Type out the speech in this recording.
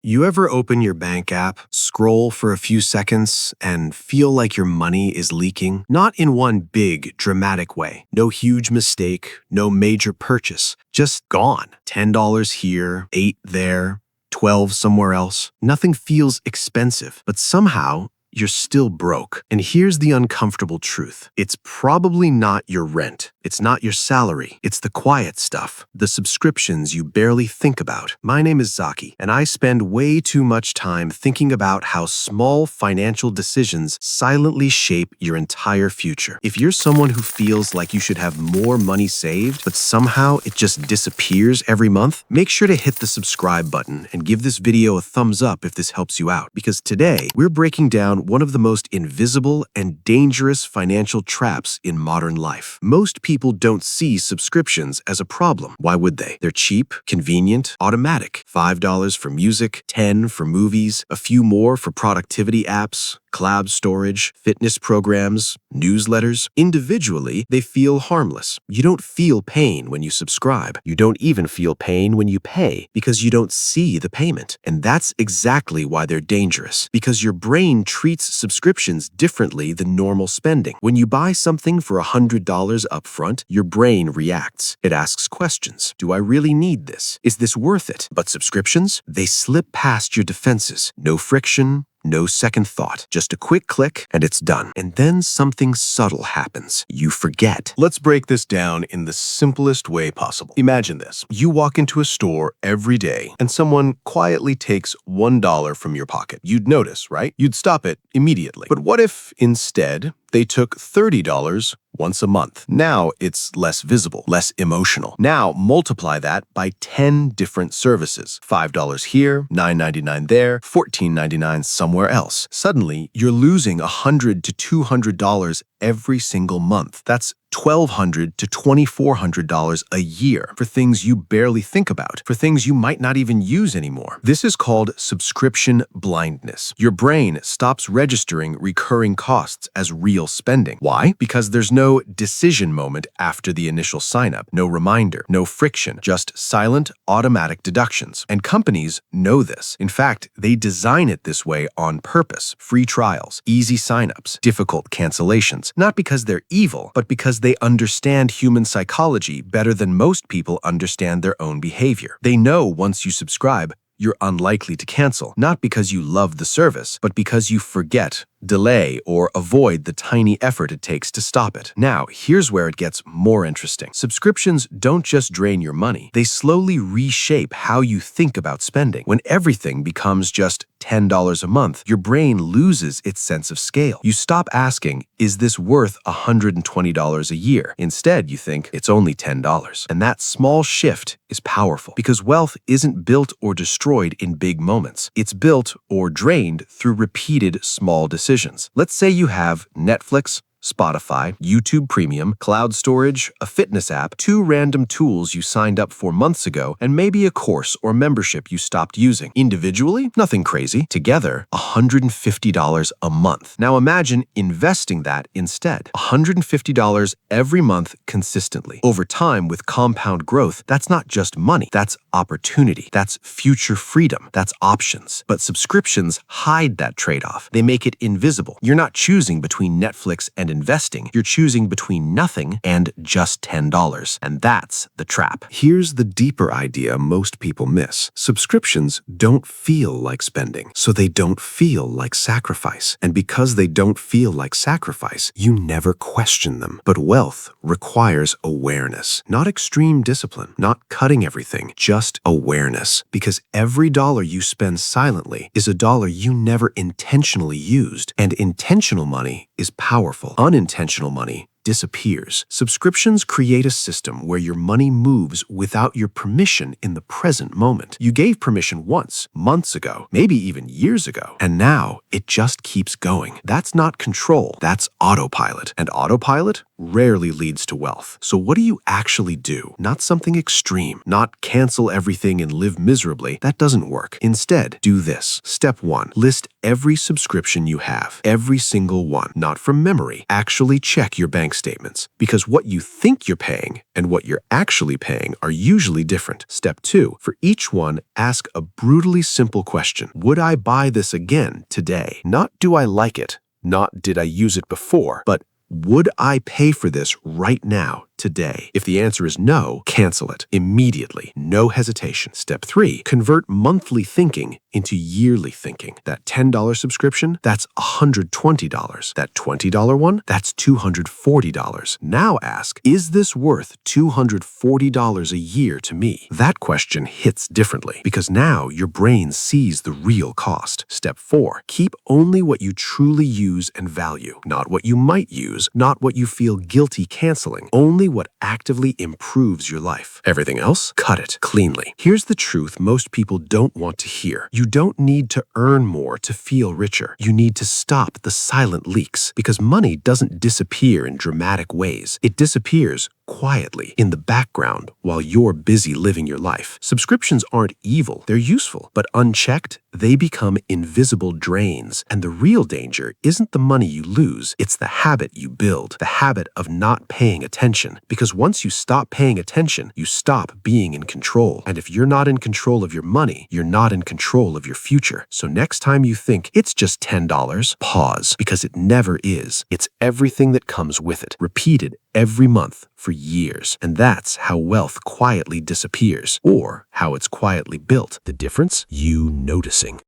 You ever open your bank app, scroll for a few seconds, and feel like your money is leaking? Not in one big, dramatic way. No huge mistake, no major purchase. Just gone. $10 here, $8 there, $12 somewhere else. Nothing feels expensive, but somehow you're still broke. And here's the uncomfortable truth. It's probably not your rent. It's not your salary. It's the quiet stuff, the subscriptions you barely think about. My name is Zaki, and I spend way too much time thinking about how small financial decisions silently shape your entire future. If you're someone who feels like you should have more money saved, but somehow it just disappears every month, make sure to hit the subscribe button and give this video a thumbs up if this helps you out. Because today, we're breaking down one of the most invisible and dangerous financial traps in modern life. Most people don't see subscriptions as a problem. Why would they? They're cheap, convenient, automatic. $5 for music, $10 for movies, a few more for productivity apps, cloud storage, fitness programs, newsletters. Individually, they feel harmless. You don't feel pain when you subscribe. You don't even feel pain when you pay because you don't see the payment. And that's exactly why they're dangerous. Because your brain treats subscriptions differently than normal spending. When you buy something for $100 upfront, your brain reacts. It asks questions. Do I really need this? Is this worth it? But subscriptions, they slip past your defenses. No friction, no second thought, just a quick click and it's done. And then something subtle happens. You forget. Let's break this down in the simplest way possible. Imagine this. You walk into a store every day and someone quietly takes $1 from your pocket. You'd notice, right? You'd stop it immediately. But what if instead they took $30 once a month? Now it's less visible, less emotional. Now multiply that by 10 different services. $5 here, $9.99 there, $14.99 somewhere else. Suddenly, you're losing $100 to $200 every single month. That's $1,200 to $2,400 a year for things you barely think about, for things you might not even use anymore. This is called subscription blindness. Your brain stops registering recurring costs as real spending. Why? Because there's no decision moment after the initial sign-up, no reminder, no friction, just silent, automatic deductions. And companies know this. In fact, they design it this way on purpose. Free trials, easy sign-ups, difficult cancellations. Not because they're evil, but because they understand human psychology better than most people understand their own behavior. They know once you subscribe, you're unlikely to cancel, not because you love the service, but because you forget, delay, or avoid the tiny effort it takes to stop it. Now, here's where it gets more interesting. Subscriptions don't just drain your money. They slowly reshape how you think about spending. When everything becomes just $10 a month, your brain loses its sense of scale. You stop asking, is this worth $120 a year? Instead, you think, it's only $10. And that small shift is powerful because wealth isn't built or destroyed in big moments. It's built or drained through repeated small decisions. Let's say you have Netflix, Spotify, YouTube Premium, cloud storage, a fitness app, 2 random tools you signed up for months ago, and maybe a course or membership you stopped using. Individually, nothing crazy. Together, $150 a month. Now imagine investing that instead. $150 every month consistently. Over time, with compound growth, that's not just money. That's opportunity. That's future freedom. That's options. But subscriptions hide that trade-off. They make it invisible. You're not choosing between Netflix and investing. You're choosing between nothing and just $10. And that's the trap. Here's the deeper idea most people miss. Subscriptions don't feel like spending, so they don't feel like sacrifice. And because they don't feel like sacrifice, you never question them. But wealth requires awareness, not extreme discipline, not cutting everything, just awareness. Because every dollar you spend silently is a dollar you never intentionally used. And intentional money is powerful. Unintentional money disappears. Subscriptions create a system where your money moves without your permission in the present moment. You gave permission once, months ago, maybe even years ago, and now it just keeps going. That's not control, that's autopilot. And autopilot rarely leads to wealth. So what do you actually do? Not something extreme, not cancel everything and live miserably. That doesn't work. Instead, do this. Step 1. List every subscription you have, every single one, not from memory. Actually check your bank statements, because what you think you're paying and what you're actually paying are usually different. Step 2. For each one, ask a brutally simple question. Would I buy this again today? Not do I like it, not did I use it before, but would I pay for this right now, today? If the answer is no, cancel it immediately. No hesitation. Step 3. Convert monthly thinking into yearly thinking. That $10 subscription, that's $120. That $20 one, that's $240. Now ask, is this worth $240 a year to me? That question hits differently, because now your brain sees the real cost. Step 4. Keep only what you truly use and value, not what you might use, not what you feel guilty canceling, only what actively improves your life. Everything else, cut it cleanly. Here's the truth most people don't want to hear. You don't need to earn more to feel richer. You need to stop the silent leaks, because money doesn't disappear in dramatic ways. It disappears quietly in the background while you're busy living your life. Subscriptions aren't evil, they're useful, but unchecked, they become invisible drains. And the real danger isn't the money you lose, it's the habit you build, the habit of not paying attention. Because once you stop paying attention, you stop being in control. And if you're not in control of your money, you're not in control of your future. So next time you think it's just $10, pause, because it never is. It's everything that comes with it, repeated every month for years. And that's how wealth quietly disappears, or how it's quietly built. The difference? You noticing.